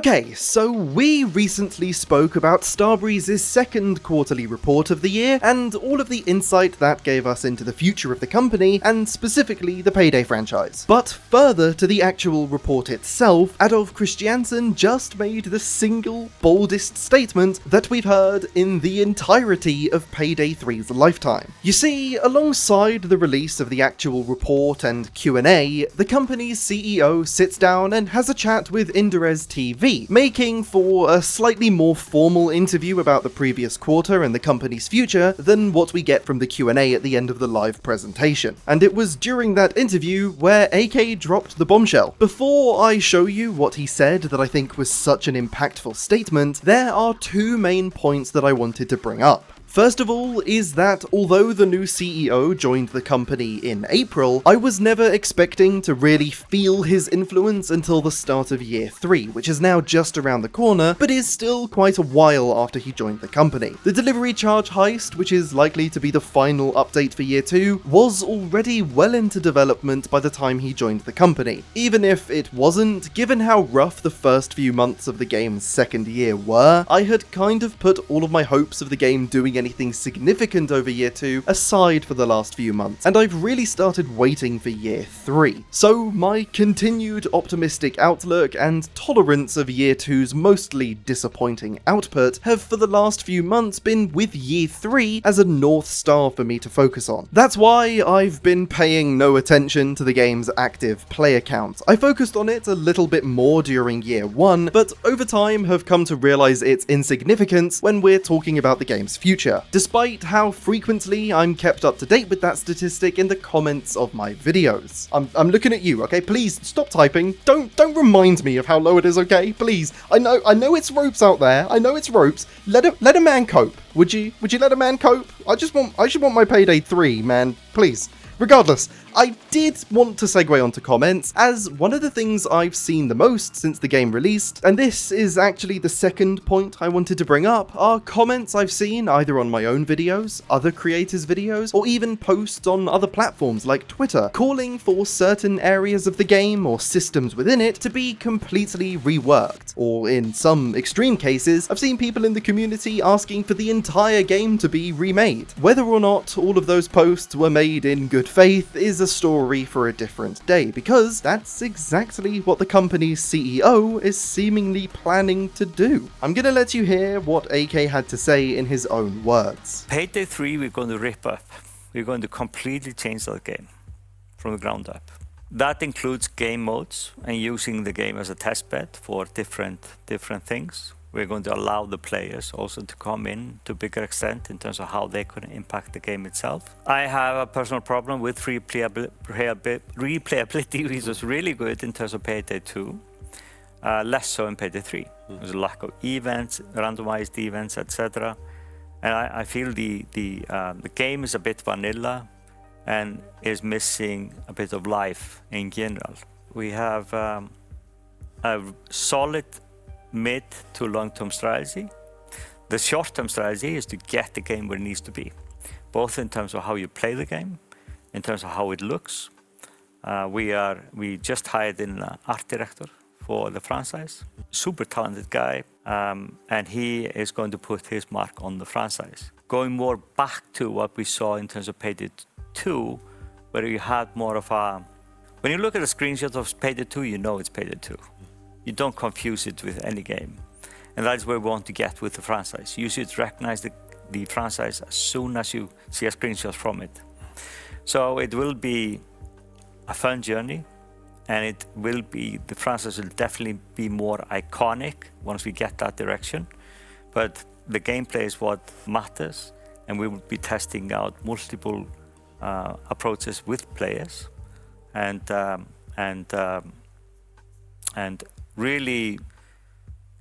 Okay, so we recently spoke about Starbreeze's second quarterly report of the year, and all of the insight that gave us into the future of the company, and specifically the Payday franchise. But further to the actual report itself, Adolf Kristjansson just made the single boldest statement that we've heard in the entirety of Payday 3's lifetime. You see, alongside the release of the actual report and Q&A, the company's CEO sits down and has a chat with Inderez TV, making for a slightly more formal interview about the previous quarter and the company's future than what we get from the Q&A at the end of the live presentation. And it was during that interview where AK dropped the bombshell. Before I show you what he said that I think was such an impactful statement, there are two main points that I wanted to bring up. First of all is that although the new CEO joined the company in April, I was never expecting to really feel his influence until the start of year 3, which is now just around the corner, but is still quite a while after he joined the company. The delivery charge heist, which is likely to be the final update for year 2, was already well into development by the time he joined the company. Even if it wasn't, given how rough the first few months of the game's second year were, I had kind of put all of my hopes of the game doing anything significant over year 2 aside for the last few months, and I've really started waiting for year 3. So my continued optimistic outlook and tolerance of year 2's mostly disappointing output have for the last few months been with year 3 as a north star for me to focus on. That's why I've been paying no attention to the game's active player count. I focused on it a little bit more during year 1, but over time have come to realize its insignificance when we're talking about the game's future, despite how frequently I'm kept up to date with that statistic in the comments of my videos. I'm looking at you, okay? Please stop typing. Don't remind me of how low it is, okay? Please. I know it's ropes out there. I know it's ropes. Let a man cope. Would you let a man cope? I should want my Payday 3, man. Please. Regardless, I did want to segue onto comments, as one of the things I've seen the most since the game released, and this is actually the second point I wanted to bring up, are comments I've seen either on my own videos, other creators' videos, or even posts on other platforms like Twitter, calling for certain areas of the game or systems within it to be completely reworked, or in some extreme cases, I've seen people in the community asking for the entire game to be remade. Whether or not all of those posts were made in good faith is a story for a different day, because that's exactly what the company's CEO is seemingly planning to do. I'm gonna let you hear what AK had to say in his own words. Payday 3 we're going to rip up. We're going to completely change that game from the ground up. That includes game modes and using the game as a testbed for different things. We're going to allow the players also to come in to a bigger extent in terms of how they could impact the game itself. I have a personal problem with replayability, which was really good in terms of Payday 2, less so in Payday 3. There's a lack of events, randomized events, etc. And I feel the game is a bit vanilla and is missing a bit of life in general. We have a solid mid to long-term strategy. The short-term strategy is to get the game where it needs to be, both in terms of how you play the game, in terms of how it looks. We just hired an art director for the franchise, super talented guy, and he is going to put his mark on the franchise. Going more back to what we saw in terms of Payday 2, where you had more of a, when you look at a screenshot of Payday 2, you know it's Payday 2. You don't confuse it with any game. And that is where we want to get with the franchise. You should recognize the franchise as soon as you see a screenshot from it. So it will be a fun journey, and the franchise will definitely be more iconic once we get that direction. But the gameplay is what matters, and we will be testing out multiple approaches with players, and really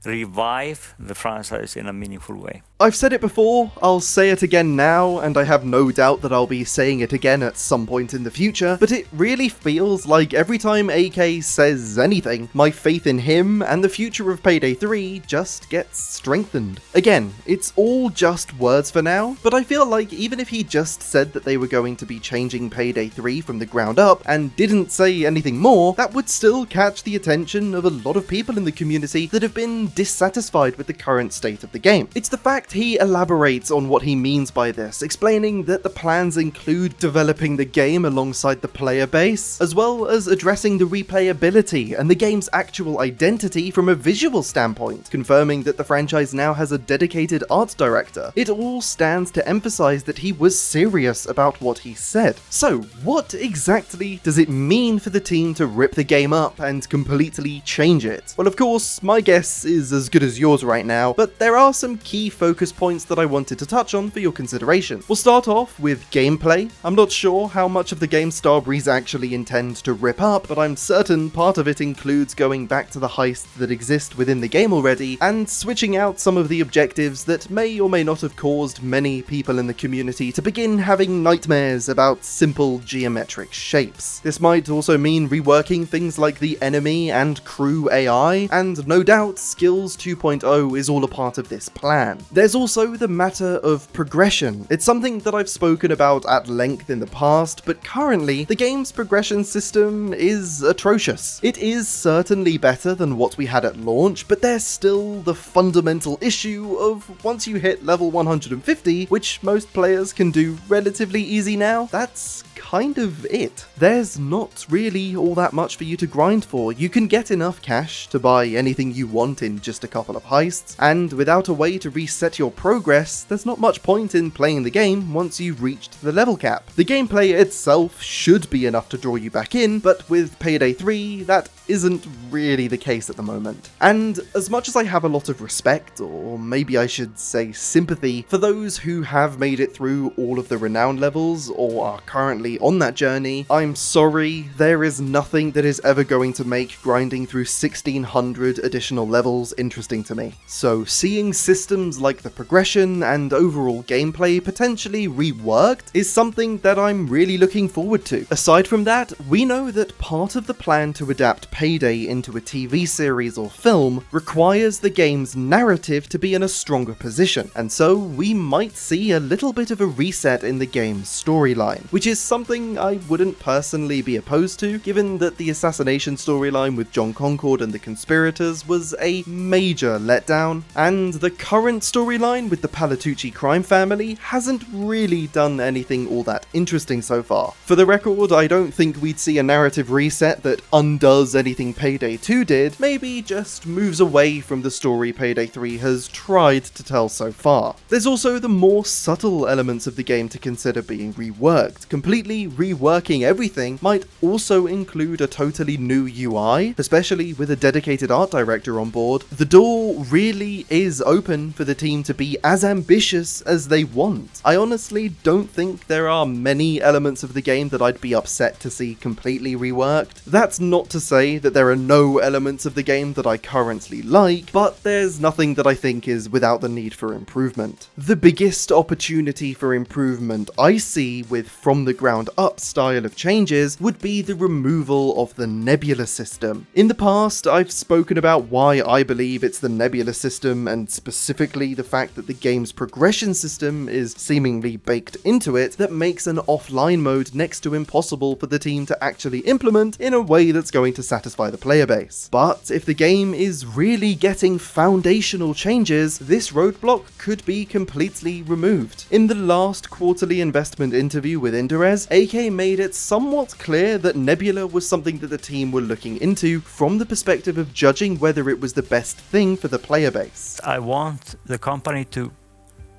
revive the franchise in a meaningful way. I've said it before, I'll say it again now, and I have no doubt that I'll be saying it again at some point in the future, but it really feels like every time AK says anything, my faith in him and the future of Payday 3 just gets strengthened. Again, it's all just words for now, but I feel like even if he just said that they were going to be changing Payday 3 from the ground up and didn't say anything more, that would still catch the attention of a lot of people in the community that have been dissatisfied with the current state of the game. It's the fact he elaborates on what he means by this, explaining that the plans include developing the game alongside the player base, as well as addressing the replayability and the game's actual identity from a visual standpoint, confirming that the franchise now has a dedicated art director. It all stands to emphasize that he was serious about what he said. So, what exactly does it mean for the team to rip the game up and completely change it? Well, of course, my guess is as good as yours right now, but there are some key focus points that I wanted to touch on for your consideration. We'll start off with gameplay. I'm not sure how much of the game Starbreeze actually intends to rip up, but I'm certain part of it includes going back to the heists that exist within the game already and switching out some of the objectives that may or may not have caused many people in the community to begin having nightmares about simple geometric shapes. This might also mean reworking things like the enemy and crew AI, and no doubt Skills 2.0 is all a part of this plan. There's also the matter of progression. It's something that I've spoken about at length in the past, but currently the game's progression system is atrocious. It is certainly better than what we had at launch, but there's still the fundamental issue of once you hit level 150, which most players can do relatively easy now, that's kind of it. There's not really all that much for you to grind for. You can get enough cash to buy anything you want in just a couple of heists, and without a way to reset your progress, there's not much point in playing the game once you've reached the level cap. The gameplay itself should be enough to draw you back in, but with Payday 3, that isn't really the case at the moment. And as much as I have a lot of respect, or maybe I should say sympathy, for those who have made it through all of the renown levels or are currently on that journey, I'm sorry, there is nothing that is ever going to make grinding through 1600 additional levels interesting to me. So seeing systems like the progression and overall gameplay potentially reworked is something that I'm really looking forward to. Aside from that, we know that part of the plan to adapt Payday into a TV series or film requires the game's narrative to be in a stronger position, and so we might see a little bit of a reset in the game's storyline, which is something I wouldn't personally be opposed to, given that the assassination storyline with John Concord and the conspirators was a major letdown, and the current storyline with the Palatucci crime family hasn't really done anything all that interesting so far. For the record, I don't think we'd see a narrative reset that undoes anything Payday 2 did, maybe just moves away from the story Payday 3 has tried to tell so far. There's also the more subtle elements of the game to consider being reworked. Completely reworking everything might also include a totally new UI, especially with a dedicated art director on board. The door really is open for the team to be as ambitious as they want. I honestly don't think there are many elements of the game that I'd be upset to see completely reworked. That's not to say that there are no elements of the game that I currently like, but there's nothing that I think is without the need for improvement. The biggest opportunity for improvement I see with from the ground up style of changes would be the removal of the Nebula system. In the past, I've spoken about why I believe it's the Nebula system, and specifically the fact that the game's progression system is seemingly baked into it, that makes an offline mode next to impossible for the team to actually implement in a way that's going to satisfy the player base. But if the game is really getting foundational changes, this roadblock could be completely removed. In the last quarterly investment interview with Inderez, AK made it somewhat clear that Nebula was something that the team were looking into from the perspective of judging whether it was the best thing for the player base. I want the company to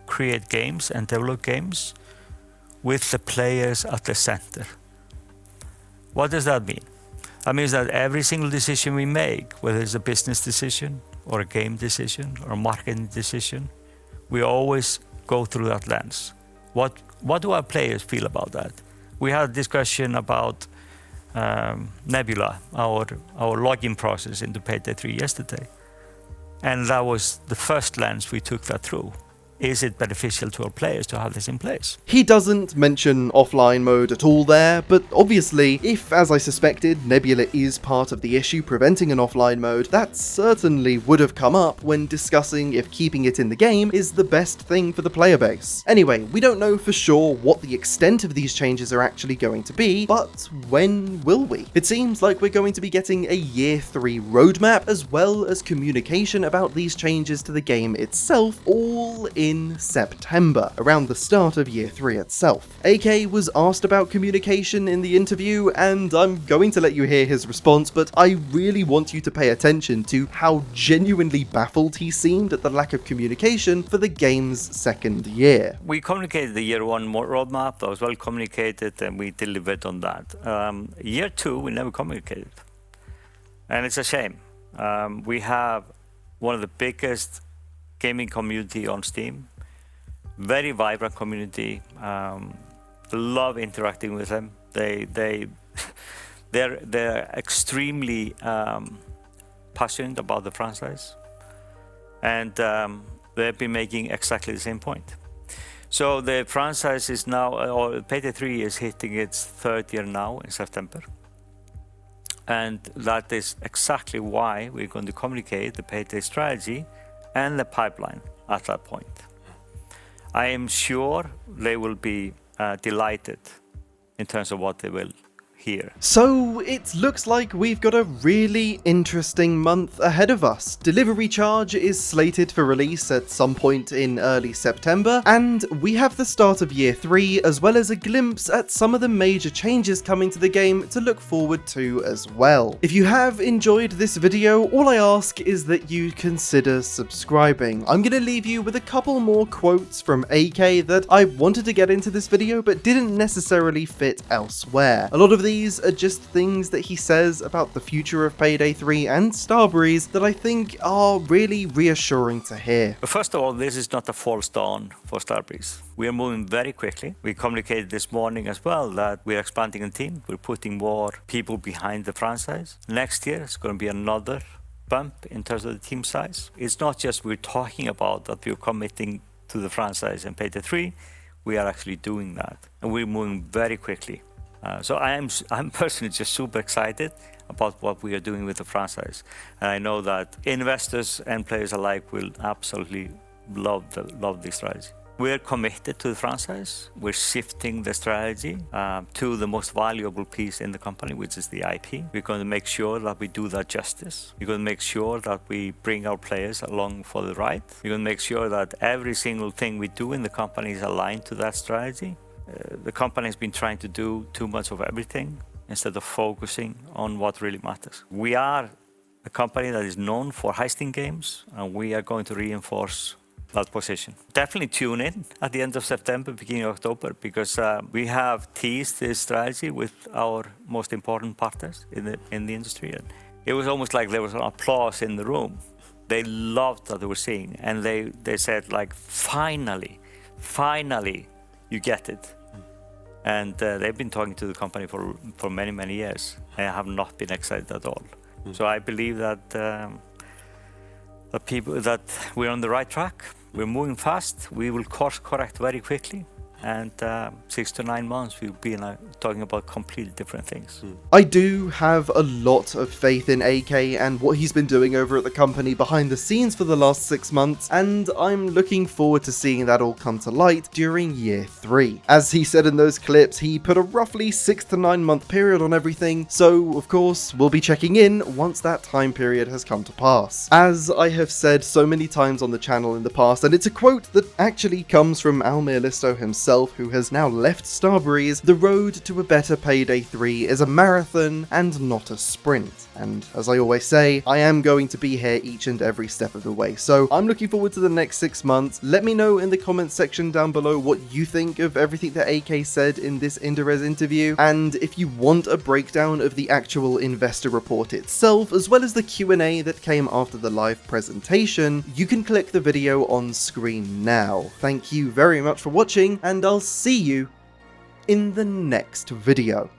create games and develop games with the players at the center. What does that mean? That means that every single decision we make, whether it's a business decision or a game decision or a marketing decision, we always go through that lens. What do our players feel about that? We had a discussion about Nebula, our login process into Payday 3 yesterday. And that was the first lens we took that through. Is it beneficial to our players to have this in place? He doesn't mention offline mode at all there, but obviously, if, as I suspected, Nebula is part of the issue preventing an offline mode, that certainly would have come up when discussing if keeping it in the game is the best thing for the player base. Anyway, we don't know for sure what the extent of these changes are actually going to be, but when will we? It seems like we're going to be getting a Year 3 roadmap, as well as communication about these changes to the game itself, all in September, around the start of Year 3 itself. AK was asked about communication in the interview, and I'm going to let you hear his response, but I really want you to pay attention to how genuinely baffled he seemed at the lack of communication for the game's second year. We communicated the Year 1 roadmap, that was well communicated, and we delivered on that. Year 2, we never communicated. And it's a shame. We have one of the biggest gaming community on Steam, very vibrant community. Love interacting with them. They're extremely passionate about the franchise, and they've been making exactly the same point. So the franchise is now, or Payday 3 is hitting its third year now in September. And that is exactly why we're going to communicate the Payday strategy and the pipeline at that point. I am sure they will be delighted in terms of what they will hear. So it looks like we've got a really interesting month ahead of us. Delivery Charge is slated for release at some point in early September, and we have the start of Year 3 as well as a glimpse at some of the major changes coming to the game to look forward to as well. If you have enjoyed this video, all I ask is that you consider subscribing. I'm going to leave you with a couple more quotes from AK that I wanted to get into this video but didn't necessarily fit elsewhere. A lot of these are just things that he says about the future of Payday 3 and Starbreeze that I think are really reassuring to hear. But first of all, this is not a false dawn for Starbreeze. We are moving very quickly. We communicated this morning as well that we're expanding the team. We're putting more people behind the franchise. Next year, it's going to be another bump in terms of the team size. It's not just we're talking about that we're committing to the franchise and Payday 3. We are actually doing that. And we're moving very quickly. So I'm personally just super excited about what we are doing with the franchise. And I know that investors and players alike will absolutely love this strategy. We're committed to the franchise. We're shifting the strategy to the most valuable piece in the company, which is the IP. We're going to make sure that we do that justice. We're going to make sure that we bring our players along for the ride. We're going to make sure that every single thing we do in the company is aligned to that strategy. The company has been trying to do too much of everything instead of focusing on what really matters. We are a company that is known for heisting games, and we are going to reinforce that position. Definitely tune in at the end of September, beginning of October, because we have teased this strategy with our most important partners in the industry. And it was almost like there was an applause in the room. They loved what they were seeing, and they said, like, finally, you get it. And they've been talking to the company for many, many years. I have not been excited at all. So I believe that that we're on the right track. We're moving fast. We will course correct very quickly. And 6 to 9 months, we'll be talking about completely different things. I do have a lot of faith in AK and what he's been doing over at the company behind the scenes for the last 6 months, and I'm looking forward to seeing that all come to light during Year 3. As he said in those clips, he put a roughly 6 to 9 month period on everything, so of course we'll be checking in once that time period has come to pass. As I have said so many times on the channel in the past, and it's a quote that actually comes from Almir Listo himself, who has now left Starbreeze, the road to a better Payday 3 is a marathon and not a sprint. And as I always say, I am going to be here each and every step of the way. So I'm looking forward to the next 6 months. Let me know in the comments section down below what you think of everything that AK said in this Inderez interview. And if you want a breakdown of the actual investor report itself, as well as the Q&A that came after the live presentation, you can click the video on screen now. Thank you very much for watching, and I'll see you in the next video.